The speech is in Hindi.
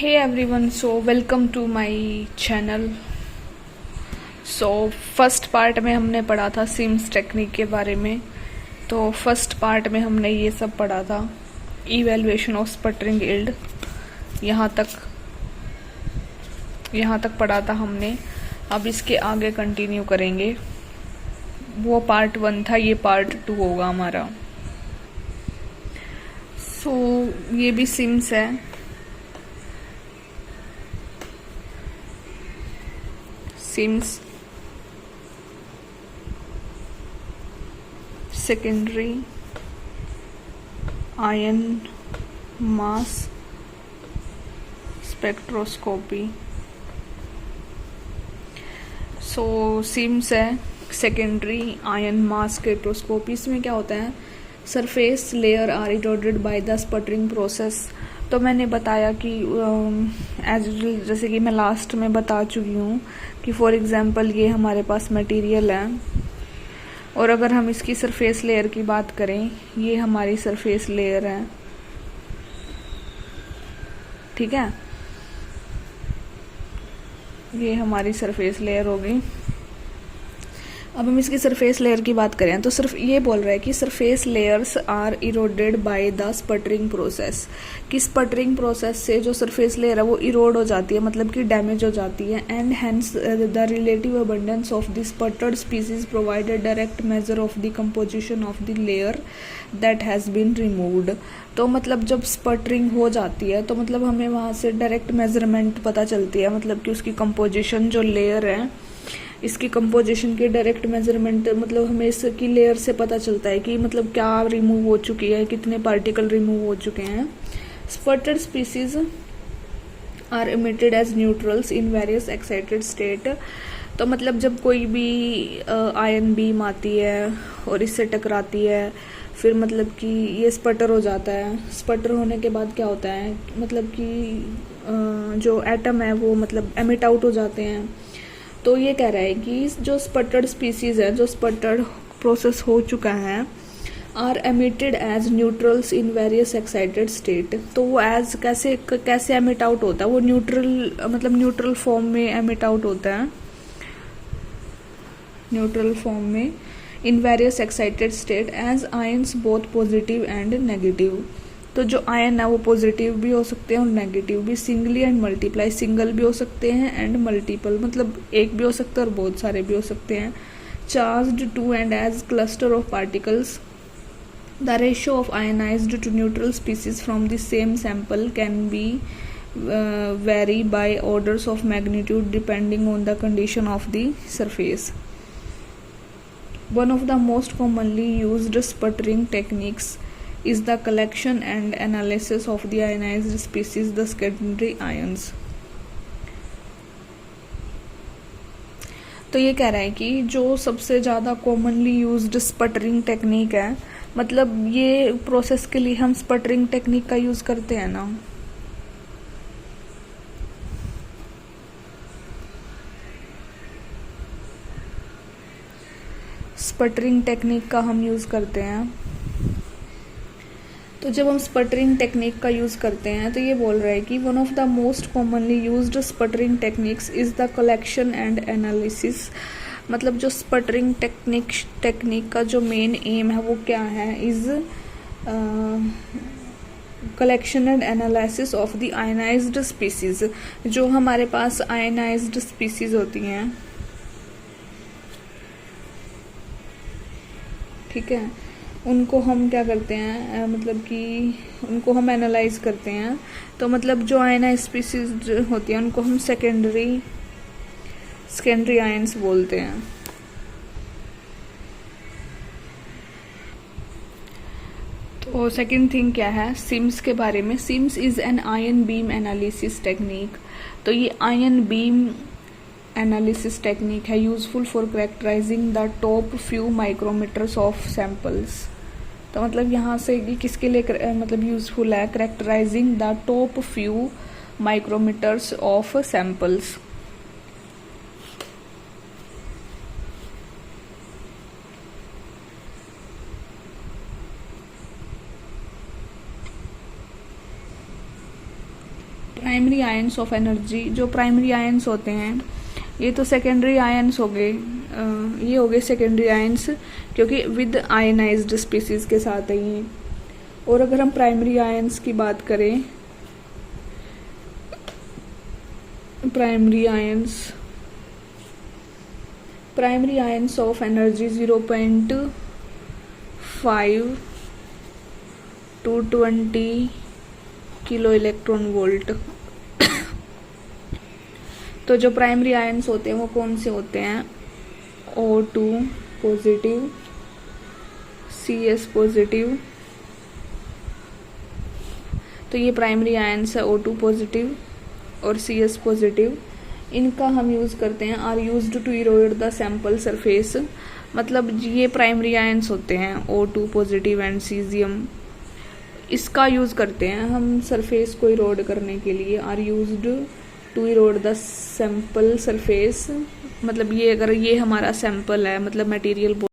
Hey everyone, so welcome to my channel. So first part में हमने पढ़ा था सिम्स टेक्निक के बारे में। तो फर्स्ट पार्ट में हमने ये सब पढ़ा था, इवैल्यूएशन ऑफ स्पटरिंग यील्ड। यहाँ तक पढ़ा था हमने। अब इसके आगे कंटिन्यू करेंगे। वो पार्ट 1 था, ये पार्ट 2 होगा हमारा। सो ये भी सिम्स है। SIMS secondary ion mass spectroscopy. So SIMS है सेकेंडरी आयन मास स्पेक्ट्रोस्कोपी। इसमें क्या होता है, surface layer are eroded by the sputtering process. तो मैंने बताया कि जैसे कि मैं लास्ट में बता चुकी हूँ कि फॉर एग्जांपल ये हमारे पास मटेरियल है, और अगर हम इसकी सरफेस लेयर की बात करें, ये हमारी सरफेस लेयर है, ठीक है। ये हमारी सरफेस लेयर होगी। अब हम इसकी सरफेस लेयर की बात करें तो सिर्फ ये बोल रहा है कि surface layers are eroded by the sputtering process, कि स्पटरिंग प्रोसेस से जो सरफेस लेयर है वो इरोड हो जाती है, मतलब कि डैमेज हो जाती है। And hence the relative abundance of the sputtered species provided direct measure of the composition of the layer that has been removed. तो मतलब जब स्पटरिंग हो जाती है तो मतलब हमें वहाँ से डायरेक्ट मेजरमेंट पता चलती है, मतलब कि उसकी कंपोजिशन जो लेयर है, इसकी कंपोजिशन की डायरेक्ट मेजरमेंट, मतलब हमें इसकी लेयर से पता चलता है कि मतलब क्या रिमूव हो चुकी है, कितने पार्टिकल रिमूव हो चुके हैं। Sputtered species are emitted as neutrals in various excited state. तो मतलब जब कोई भी आयन बीम आती है और इससे टकराती है, फिर मतलब कि ये स्पटर हो जाता है। स्पटर होने के बाद क्या होता है, मतलब कि जो एटम है वो मतलब एमिट आउट हो जाते हैं। तो ये कह रहा है कि जो स्पटर्ड स्पीसीज है, जो स्पटर्ड प्रोसेस हो चुका है, are emitted as neutrals in various excited state. तो वो एज कैसे एमिट आउट होता है, वो न्यूट्रल, मतलब न्यूट्रल फॉर्म में एमिट आउट होता है, न्यूट्रल फॉर्म में in various excited state as ions both positive and negative. तो जो आयन है वो पॉजिटिव भी हो सकते हैं और नेगेटिव भी, सिंगली एंड मल्टीप्लाई, सिंगल भी हो सकते हैं एंड मल्टीपल, मतलब एक भी हो सकता है और बहुत सारे भी हो सकते हैं। Charged too and as cluster of particles. The ratio of ionized to neutral species from the same sample can be vary by orders of magnitude depending on the condition of the surface. One of the most commonly used sputtering techniques is the collection and analysis of the ionized species, the secondary ions. तो ये कह रहा है कि जो सबसे ज़्यादा कॉमनली यूज्ड स्पटरिंग टेक्निक है, मतलब ये प्रोसेस के लिए हम स्पटरिंग टेक्निक का यूज़ करते हैं ना, स्पटरिंग टेक्निक का हम यूज़ करते हैं। तो जब हम स्पटरिंग टेक्निक का यूज़ करते हैं तो ये बोल रहा है कि one of the most commonly used sputtering techniques is the collection and analysis. मतलब जो स्पटरिंग टेक्निक का जो मेन एम है वो क्या है, is collection and analysis of the ionised species. जो हमारे पास आयनाइज्ड स्पीसीज होती हैं, ठीक है, उनको हम क्या करते हैं, मतलब कि उनको हम एनालाइज करते हैं। तो मतलब जो आयना स्पीसीज होती हैं उनको हम सेकेंडरी आयंस बोलते हैं। तो सेकंड थिंग क्या है सिम्स के बारे में। SIMS is an ion beam analysis technique. तो ये आयन बीम एनालिसिस टेक्निक है, useful for characterising the top few micrometres of samples. तो मतलब यहाँ से ये किसके लिए मतलब यूजफुल है, characterising the top few micrometres of samples. Primary ions of energy, जो प्राइमरी आयंस होते हैं ये तो सेकेंडरी आयंस हो गए, ये हो गए सेकेंडरी आयंस क्योंकि विद आयनाइज्ड स्पीसीज के साथ है ये। और अगर हम प्राइमरी आयंस की बात करें, primary ions of energy 0.5 to 20 kilo electron volt. तो जो प्राइमरी आयंस होते हैं वो कौन से होते हैं? O2 positive, CS positive. तो ये प्राइमरी आयंस है O2 पॉजिटिव और CS पॉजिटिव। इनका हम यूज़ करते हैं, are used to erode the sample surface. मतलब ये प्राइमरी आयंस होते हैं O2 पॉजिटिव एंड सीजियम, इसका यूज़ करते हैं हम सरफेस को इरोड करने के लिए। Are used to erode the sample surface, मतलब ये अगर ये हमारा सैंपल है, मतलब मटेरियल